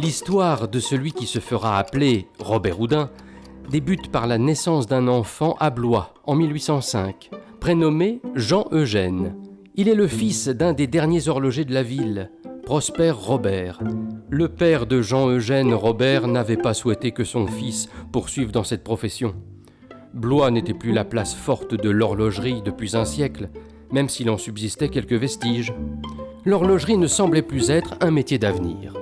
L'histoire de celui qui se fera appeler Robert Houdin débute par la naissance d'un enfant à Blois en 1805, prénommé Jean-Eugène. Il est le fils d'un des derniers horlogers de la ville, Prosper Robert. Le père de Jean-Eugène Robert n'avait pas souhaité que son fils poursuive dans cette profession. Blois n'était plus la place forte de l'horlogerie depuis un siècle, même s'il en subsistait quelques vestiges. L'horlogerie ne semblait plus être un métier d'avenir.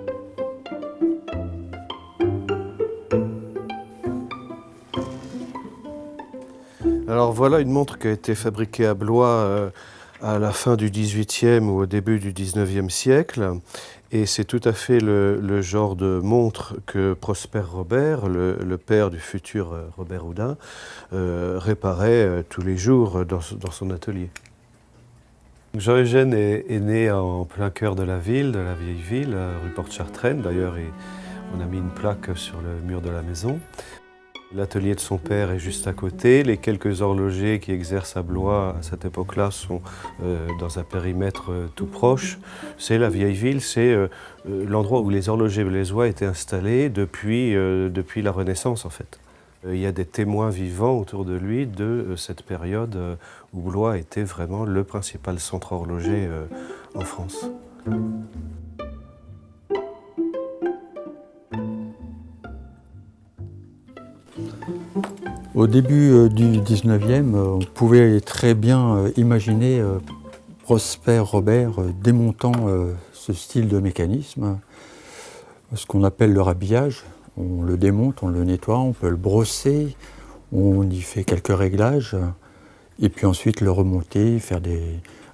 Alors voilà une montre qui a été fabriquée à Blois à la fin du XVIIIe ou au début du XIXe siècle. Et c'est tout à fait le genre de montre que Prosper Robert, le père du futur Robert Houdin, réparait tous les jours dans son atelier. Jean-Eugène est né en plein cœur de la vieille ville, rue Porte-Chartraine. D'ailleurs, on a mis une plaque sur le mur de la maison. L'atelier de son père est juste à côté. Les quelques horlogers qui exercent à Blois à cette époque-là sont dans un périmètre tout proche. C'est la vieille ville, c'est l'endroit où les horlogers blésois étaient installés depuis la Renaissance en fait. Il y a des témoins vivants autour de lui de cette période où Blois était vraiment le principal centre horloger en France. Au début du 19e, on pouvait très bien imaginer Prosper Robert démontant ce style de mécanisme, ce qu'on appelle le rhabillage. On le démonte, on le nettoie, on peut le brosser, on y fait quelques réglages, et puis ensuite le remonter, faire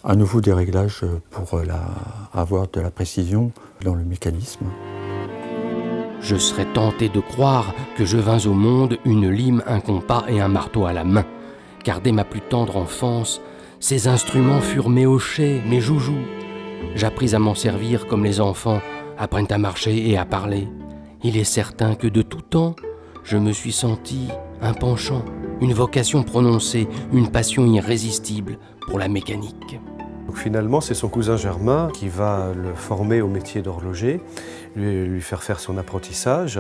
à nouveau des réglages pour avoir de la précision dans le mécanisme. Je serais tenté de croire que je vins au monde une lime, un compas et un marteau à la main, car dès ma plus tendre enfance, ces instruments furent mes hochets, mes joujoux. J'appris à m'en servir comme les enfants apprennent à marcher et à parler. Il est certain que de tout temps, je me suis senti un penchant, une vocation prononcée, une passion irrésistible pour la mécanique. Donc finalement, c'est son cousin Germain qui va le former au métier d'horloger, lui faire faire son apprentissage,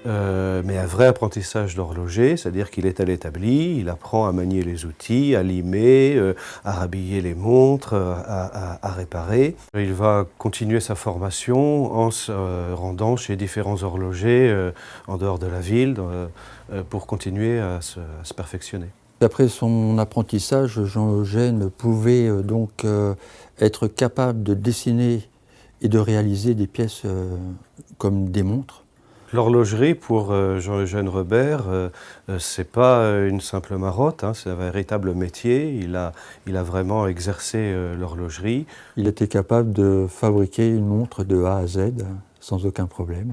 mais un vrai apprentissage d'horloger, c'est-à-dire qu'il est à l'établi, il apprend à manier les outils, à limer, à rhabiller les montres, à réparer. Il va continuer sa formation en se rendant chez différents horlogers en dehors de la ville pour continuer à se perfectionner. Après son apprentissage, Jean-Eugène pouvait donc être capable de dessiner et de réaliser des pièces comme des montres. L'horlogerie, pour Jean-Eugène Robert, c'est pas une simple marotte, hein, c'est un véritable métier. Il a vraiment exercé l'horlogerie. Il était capable de fabriquer une montre de A à Z sans aucun problème.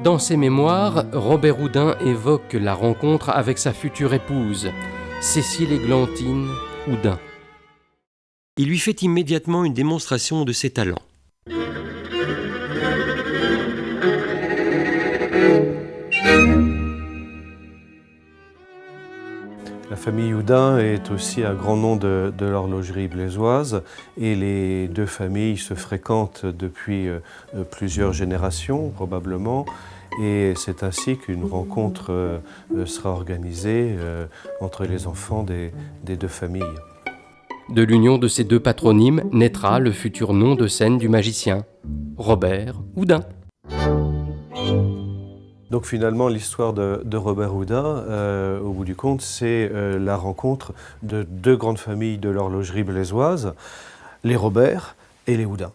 Dans ses mémoires, Robert Houdin évoque la rencontre avec sa future épouse, Cécile Églantine Houdin. Il lui fait immédiatement une démonstration de ses talents. La famille Houdin est aussi un grand nom de l'horlogerie blésoise et les deux familles se fréquentent depuis plusieurs générations probablement. Et c'est ainsi qu'une rencontre sera organisée entre les enfants des deux familles. De l'union de ces deux patronymes naîtra le futur nom de scène du magicien, Robert Houdin. Donc finalement, l'histoire de Robert Houdin, au bout du compte, c'est la rencontre de deux grandes familles de l'horlogerie blésoise, les Robert et les Houdin.